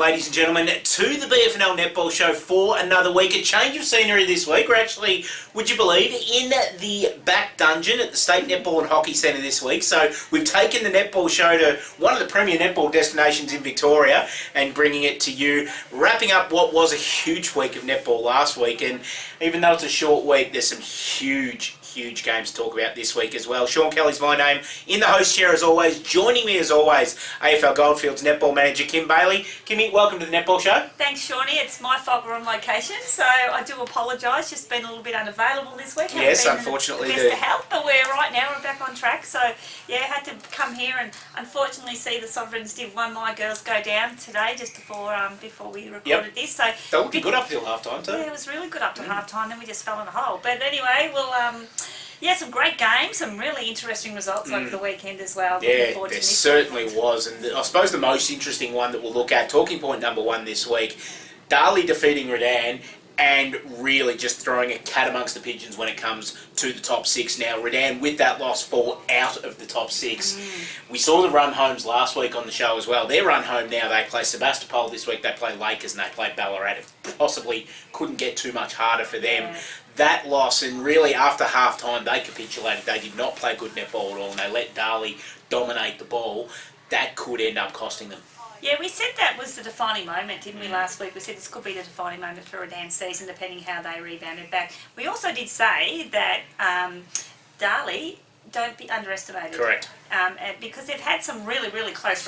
ladies and gentlemen, to the BFNL Netball Show for another week. A change of scenery this week. We're actually, would you believe, in the back dungeon at the State Netball and Hockey Centre this week. So we've taken the Netball Show to one of the premier netball destinations in Victoria and bringing it to you, wrapping up what was a huge week of netball last week. And even though it's a short week, there's some huge games to talk about this week as well. Sean Kelly's my name, in the host chair as always. Joining me as always, AFL Goldfields netball manager Kim Bailey. Kimmy, welcome to the Netball Show. Thanks, Shawnee. It's my fault we're on location, so I do apologise. Just been a little bit unavailable this week. Yes, unfortunately. The best of health, but we're right now. We're back on track. So yeah, had to come here and unfortunately see the Sovereigns Div 1 my girls go down today just before we recorded this. So they looked good up till half time too. Yeah, it was really good up to half time. Then we just fell in a hole. But anyway, we'll. Yeah, some great games, some really interesting results over the weekend as well. Yeah, there certainly was. And I suppose the most interesting one that we'll look at, talking point number one this week, Darley defeating Redan and really just throwing a cat amongst the pigeons when it comes to the top six. Now, Redan, with that loss, fall out of the top six. We saw the run homes last week on the show as well. Their run home now, they play Sebastopol this week, they play Lakers and they play Ballarat. It possibly couldn't get too much harder for them. Yeah. That loss, and really after half-time, they capitulated. They did not play good netball at all, and they let Darley dominate the ball. That could end up costing them. Yeah, we said that was the defining moment, didn't we, last week? We said this could be the defining moment for Redan's season, depending how they rebounded back. We also did say that Darley, don't be underestimated. Correct. Because they've had some really close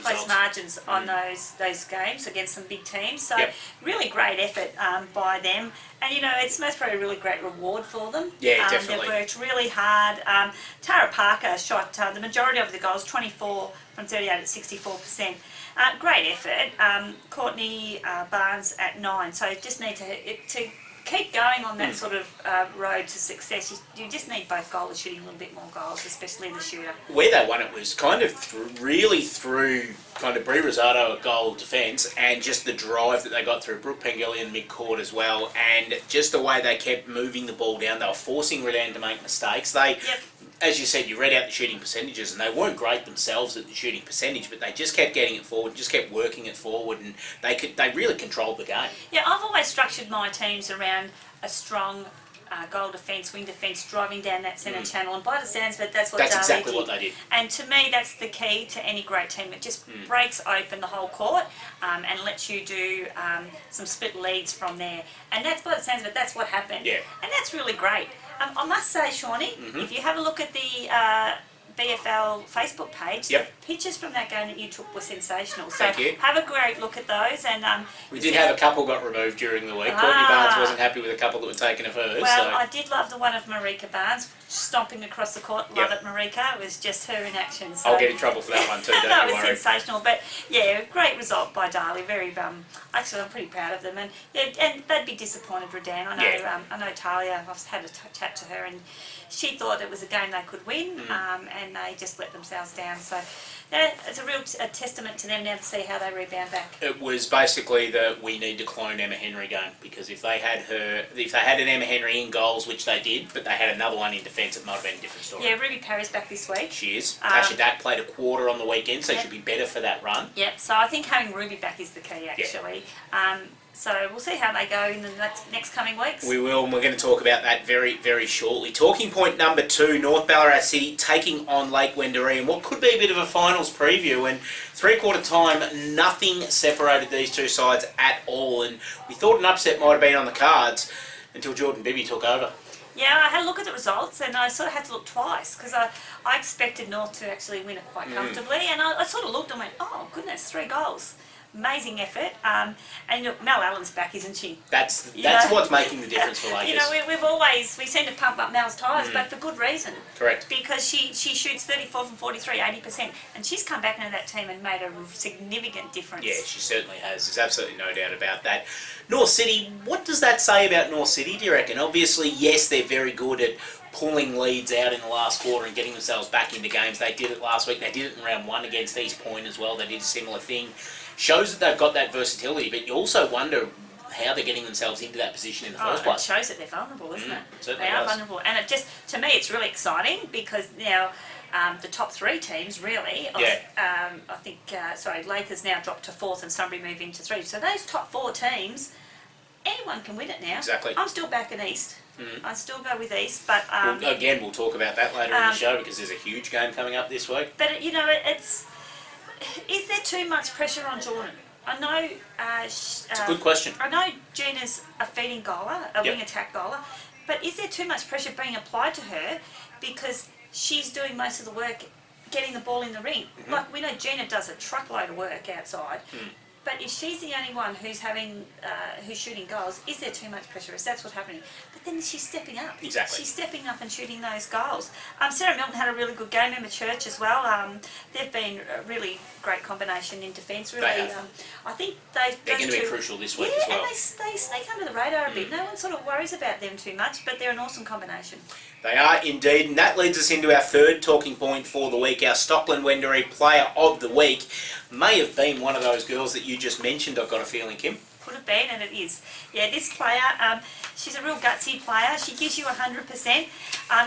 close margins on those games against some big teams. So really great effort by them. And you know, it's most probably a really great reward for them. Yeah, definitely. They've worked really hard. Tara Parker shot the majority of the goals, 24 from 38 at 64%. Great effort. Courtney Barnes at 9. So just need to keep going on that sort of road to success. You just need both goalers shooting a little bit more goals, especially the shooter. Where they won it was kind of through kind of Brie Rosado at goal defence and just the drive that they got through Brooke Pengillian mid-court as well, and just the way they kept moving the ball down. They were forcing Redan to make mistakes. As you said, you read out the shooting percentages, and they weren't great themselves at the shooting percentage, but they just kept getting it forward, just kept working it forward, and they really controlled the game. Yeah, I've always structured my teams around a strong goal defence, wing defence, driving down that centre channel, and by the sounds of it, that's exactly what they did. And to me, that's the key to any great team. It just breaks open the whole court and lets you do some split leads from there. And that's, by the sounds of it, that's what happened. Yeah. And that's really great. I must say, Shawnee, if you have a look at the BFL Facebook page, the pictures from that game that you took were sensational. So Thank you. Have a great look at those. And we did have a couple got removed during the week. Courtney Barnes wasn't happy with a couple that were taken of hers. Well, I did love the one of Marika Barnes stomping across the court. Love it, Marika. It was just her in action. So. I'll get in trouble for that one too, don't that you was worry. sensational. But yeah, great result by Darley. Very actually, I'm pretty proud of them. And yeah, and they'd be disappointed, Redan. I know Talia. I've had a chat to her, and she thought it was a game they could win, and they just let themselves down. So it's a real testament to them now to see how they rebound back. It was basically that we need to clone Emma Henry game, because if they had an Emma Henry in goals, which they did, but they had another one in defence, it might have been a different story. Yeah, Ruby Parry's back this week. She is. Tasha Dack played a quarter on the weekend, so she'll be better for that run. Yep, so I think having Ruby back is the key, actually. So we'll see how they go in the next coming weeks. We will, and we're going to talk about that very shortly. Talking point number 2, North Ballarat City taking on Lake Wendouree, and what could be a bit of a finals preview. And three-quarter time, nothing separated these two sides at all, and we thought an upset might have been on the cards until Jordan Bibby took over. Yeah, I had a look at the results, and I sort of had to look twice, because I expected North to actually win it quite comfortably, and I sort of looked and went, oh goodness, 3 goals. Amazing effort, and look, Mel Allen's back, isn't she? That's what's making the difference for Lakers. You know, we seem to pump up Mel's tyres, but for good reason. Correct. Because she shoots 34 from 43, 80%, and she's come back into that team and made a significant difference. Yeah, she certainly has. There's absolutely no doubt about that. North City, what does that say about North City, do you reckon? Obviously, yes, they're very good at pulling leads out in the last quarter and getting themselves back into games. They did it last week. They did it in round 1 against East Point as well. They did a similar thing. Shows that they've got that versatility, but you also wonder how they're getting themselves into that position in the first place. It shows that they're vulnerable, isn't it? Certainly they are vulnerable. And it just, to me, it's really exciting because now the top 3 teams, really, I think, Lakers now dropped to 4th and Sunbury move into 3. So those top 4 teams, anyone can win it now. Exactly. I'm still back in East. I still go with East, but... again, we'll talk about that later in the show because there's a huge game coming up this week. But, you know, it's... Is there too much pressure on Jordan? I know... it's a good question. I know Gina's a feeding goaler, a wing attack goaler, but is there too much pressure being applied to her because she's doing most of the work getting the ball in the ring? Like, we know Gina does a truckload of work outside, but if she's the only one who's who's shooting goals, is there too much pressure? Is that's what's happening? But then she's stepping up. Exactly. She's stepping up and shooting those goals. Sarah Milton had a really good game. Emma Church as well. They've been a really great combination in defence. Really, they have. I think they're going to be crucial this week as well. And they sneak under the radar a bit. No one sort of worries about them too much, but they're an awesome combination. They are indeed, and that leads us into our third talking point for the week. Our Stockland Wendouree Player of the Week may have been one of those girls that you just mentioned, I've got a feeling, Kim. Could have been, and it is. Yeah, this player, she's a real gutsy player. She gives you 100%.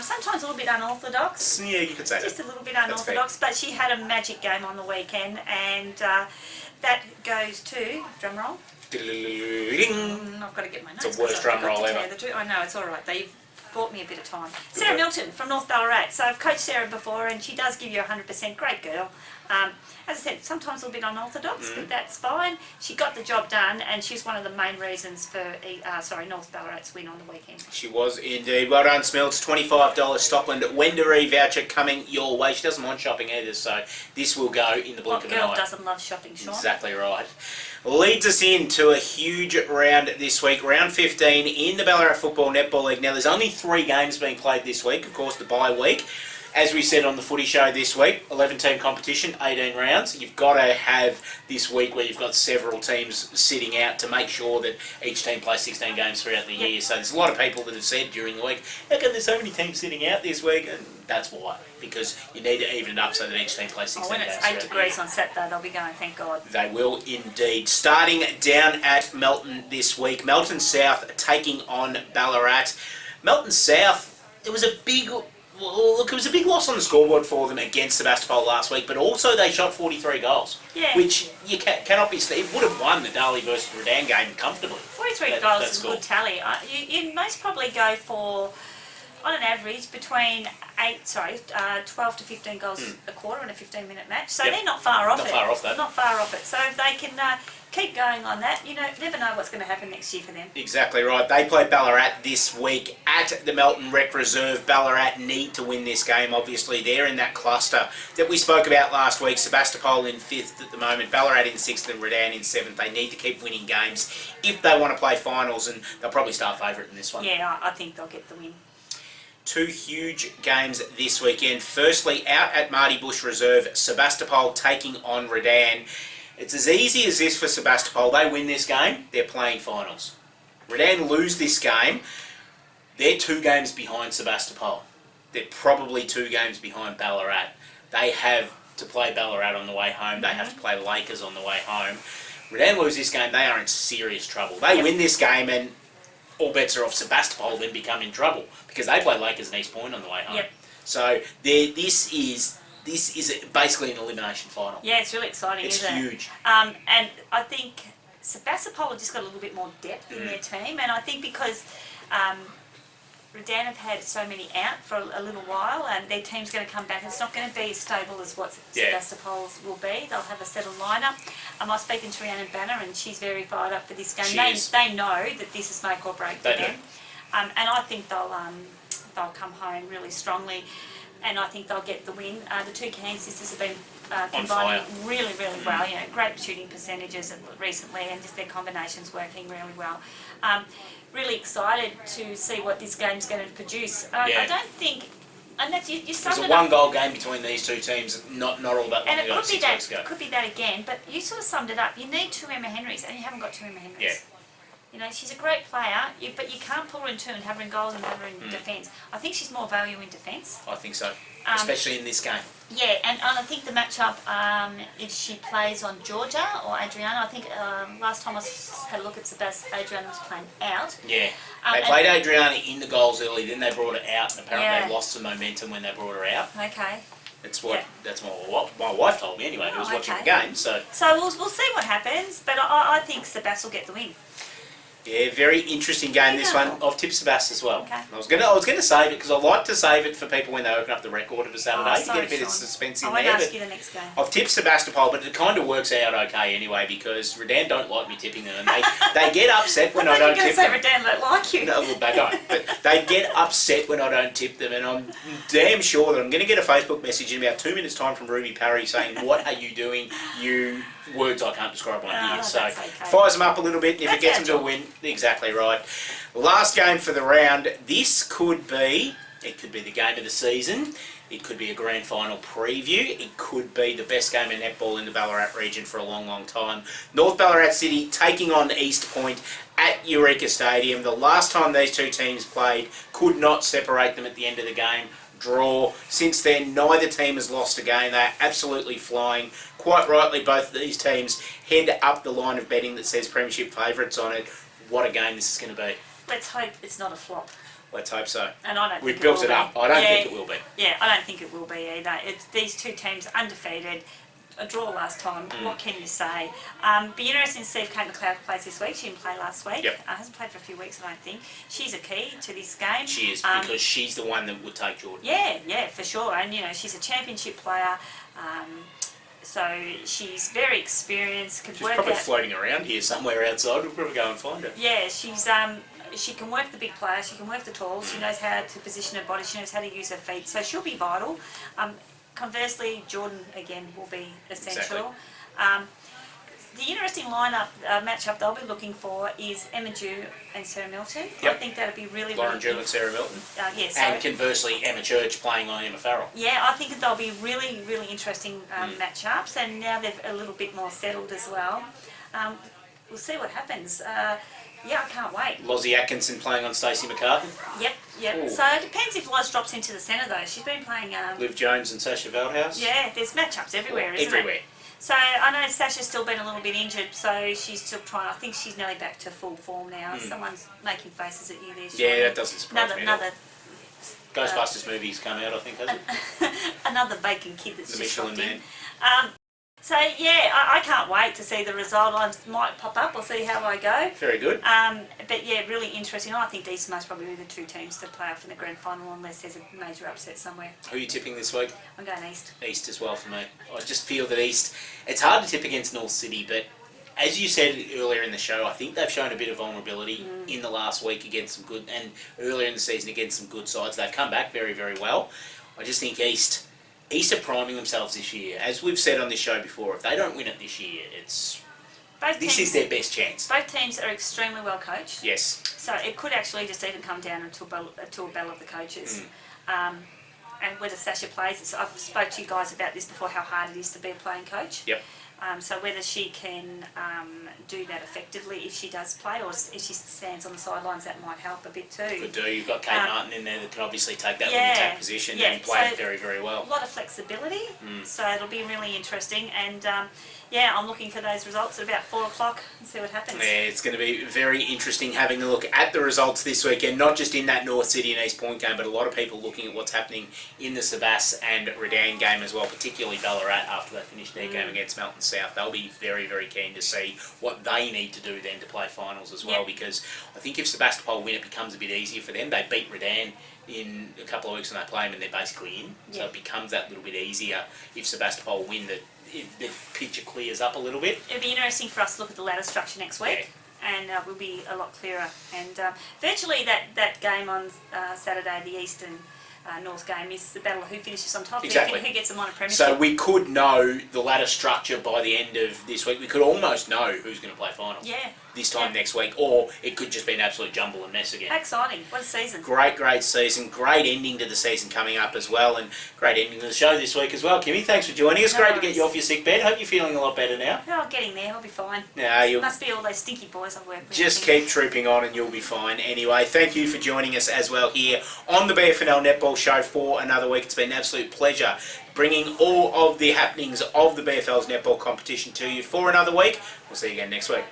Sometimes a little bit unorthodox. Yeah, you could say that. Just a little bit unorthodox, but she had a magic game on the weekend, and that goes to, drum roll. I've got to get my notes. It's the worst drum roll ever. I know, it's all right. They've bought me a bit of time. Sarah Milton from North Ballarat. So I've coached Sarah before, and she does give you 100%. Great girl. As I said, sometimes a little bit unorthodox, but that's fine. She got the job done, and she's one of the main reasons for North Ballarat's win on the weekend. She was indeed. Well done, Smelts. $25 Stockland Wendouree voucher coming your way. She doesn't mind shopping either, so this will go in the blink of an eye. What girl doesn't love shopping, Shaun? Exactly right. Leads us into a huge round this week, round 15 in the Ballarat Football Netball League. Now, there's only 3 games being played this week, of course, the bye week. As we said on the footy show this week, 11-team competition, 18 rounds. You've got to have this week where you've got several teams sitting out to make sure that each team plays 16 games throughout the year. So there's a lot of people that have said during the week, how come there's so many teams sitting out this week? And that's why, because you need to even it up so that each team plays 16 games. When it's 8 degrees on Saturday, they'll be going, thank God. They will indeed. Starting down at Melton this week, Melton South taking on Ballarat. Melton South, it was a big loss on the scoreboard for them against Sebastopol last week, but also they shot 43 goals, which you cannot be... It would have won the Darley versus Redan game comfortably. 43 goals is a good tally. You most probably go for, on an average, between 12 to 15 goals a quarter in a 15-minute match. So they're not far off it. Not far off that. Not far off it. So if they can keep going on that, you never know what's going to happen next year for them. Exactly right. They play Ballarat this week at the Melton Rec Reserve. Ballarat need to win this game, obviously. They're in that cluster that we spoke about last week. Sebastopol in 5th at the moment, Ballarat in 6th and Redan in 7th. They need to keep winning games if they want to play finals, and they'll probably start favourite in this one. Yeah, I think they'll get the win. 2 huge games this weekend. Firstly, out at Marty Bush Reserve, Sebastopol taking on Redan. It's as easy as this for Sebastopol. They win this game, they're playing finals. Redan lose this game, they're 2 games behind Sebastopol. They're probably 2 games behind Ballarat. They have to play Ballarat on the way home. They have to play Lakers on the way home. Redan lose this game, they are in serious trouble. They win this game and all bets are off. Sebastopol then become in trouble because they play Lakers and East Point on the way home. So this is basically an elimination final. Yeah, it's really exciting, isn't it? It's huge. And I think Sebastopol have just got a little bit more depth in their team, and I think because Redan have had so many out for a little while, and their team's going to come back. It's not going to be as stable as what Sebastopol's will be. They'll have a settled lineup. I was speaking to Rhiannon Banner, and she's very fired up for this game. They know that this is make or break for them, and I think they'll come home really strongly. And I think they'll get the win. The 2 Cairns sisters have been combining really, really well. Great shooting percentages recently, and just their combinations working really well. Really excited to see what this game's going to produce. I don't think, and that's you summed it up. It's a 1-goal game between these 2 teams. Not all that long and ago. It could be that again. But you sort of summed it up. You need 2 Emma Henrys, and you haven't got 2 Emma Henrys. You know, she's a great player, but you can't pull her in two and have her in goals and have her in defence. I think she's more value in defence. I think so, especially in this game. Yeah, and I think the matchup, if she plays on Georgia or Adriana, I think last time I had a look at Sebastian, Adriana was playing out. Yeah, they played Adriana in the goals early, then they brought her out, and apparently they lost some momentum when they brought her out. Okay. That's what my wife told me anyway, who was watching the game. So we'll see what happens, but I think Sebastian will get the win. Yeah, very interesting game, this one. I've tipped Sebastian as well. Okay. I was gonna save it because I like to save it for people when they open up the record of a Saturday to get a bit of suspense in there. I won't ask you the next game. I've tipped Sebastopol, but it kind of works out okay anyway because Redan don't like me tipping them, and they get upset when I don't tip them. I thought you were going to say Redan don't like you. No, well, they don't. But they get upset when I don't tip them, and I'm damn sure that I'm going to get a Facebook message in about 2 minutes' time from Ruby Parry saying, "What are you doing? You..." Words I can't describe on here, so fires them up a little bit. If it gets them to a win, exactly right. Last game for the round. This could be the game of the season. It could be a grand final preview. It could be the best game of netball in the Ballarat region for a long, long time. North Ballarat City taking on East Point at Eureka Stadium. The last time these two teams played could not separate them at the end of the game. Draw. Since then, neither team has lost a game. They're absolutely flying. Quite rightly, both of these teams head up the line of betting that says premiership favourites on it. What a game this is going to be. Let's hope it's not a flop. Let's hope so. And I don't. We've built it up. I don't think it will be. Yeah, I don't think it will be either. It's these two teams undefeated. A draw last time. What can you say? Be interesting to see if Kate McLeod plays this week. She didn't play last week. Yep. Hasn't played for a few weeks, I don't think. She's a key to this game. She is, because she's the one that would take Jordan. Yeah, for sure. And you know, she's a championship player. So she's very experienced. She's probably floating around here somewhere outside. We'll probably go and find her. Yeah, she's she can work the big player. She can work the tall. She knows how to position her body. She knows how to use her feet. So she'll be vital. Conversely, Jordan again will be essential. Exactly. The interesting lineup matchup they'll be looking for is Emma Dew and Sarah Milton. Yep. I think that'll be really Lauren Dew and Sarah Milton. Yes. And conversely, Emma Church playing on Emma Farrell. Yeah, I think they'll be really, really interesting matchups, and now they're a little bit more settled as well. We'll see what happens. Yeah, I can't wait. Lozzie Atkinson playing on Stacey McCartan. Yep. Ooh. So it depends if Loz drops into the centre though. She's been playing... Liv Jones and Sasha Veldhouse. Yeah, there's matchups everywhere, isn't Everywhere. it? So I know Sasha's still been a little bit injured, so she's still trying. I think she's nearly back to full form now. Someone's making faces at you there. Yeah, that doesn't surprise me. Another Ghostbusters movie's come out, I think, hasn't it? Another vacant kid that's the just Michelin dropped Man. in. So yeah, I can't wait to see the result. I might pop up. We'll see how I go. Very good. But yeah, really interesting. I think these must probably be the two teams to play off in the grand final unless there's a major upset somewhere. Who are you tipping this week? I'm going East. East as well for me. I just feel that East... It's hard to tip against North City, but as you said earlier in the show, I think they've shown a bit of vulnerability in the last week against some good... And earlier in the season against some good sides. They've come back very, very well. I just think East are priming themselves this year. As we've said on this show before, if they don't win it this year, this is their best chance. Both teams are extremely well coached. Yes. So it could actually just even come down to a battle of the coaches. And whether Sasha plays, I've spoke to you guys about this before, how hard it is to be a playing coach. Yep. So whether she can do that effectively if she does play, or if she stands on the sidelines, that might help a bit too. Could do. You've got Kate Martin in there that can obviously take that wing-attack position and play it very, very well. A lot of flexibility, so it'll be really interesting. And yeah, I'm looking for those results at about 4 o'clock and see what happens. Yeah, it's going to be very interesting having a look at the results this weekend, not just in that North City and East Point game, but a lot of people looking at what's happening in the Sebas and Redan game as well, particularly Ballarat after they finished their game against Melton South. They'll be very, very keen to see what they need to do then to play finals as well, because I think if Sebastopol win, it becomes a bit easier for them. They beat Redan in a couple of weeks when they play them and they're basically in, so it becomes that little bit easier if Sebastopol win, the picture clears up a little bit. It'll be interesting for us to look at the ladder structure next week, and we'll be a lot clearer. And virtually that game on Saturday, the Eastern North game, is the battle of who finishes on top. Exactly. Who gets them on a premiership. So we could know the ladder structure by the end of this week. We could almost know who's going to play finals. Yeah, this time next week, or it could just be an absolute jumble and mess again. How exciting. What a season. Great season. Great ending to the season coming up as well, and great ending to the show this week as well. Kimmy, thanks for joining us. Great to get you off your sick bed. Hope you're feeling a lot better now. Oh, getting there. I'll be fine. No, It must be all those stinky boys I work with. Just keep trooping on and you'll be fine. Anyway, thank you for joining us as well here on the BFNL Netball Show for another week. It's been an absolute pleasure bringing all of the happenings of the BFL's netball competition to you for another week. We'll see you again next week.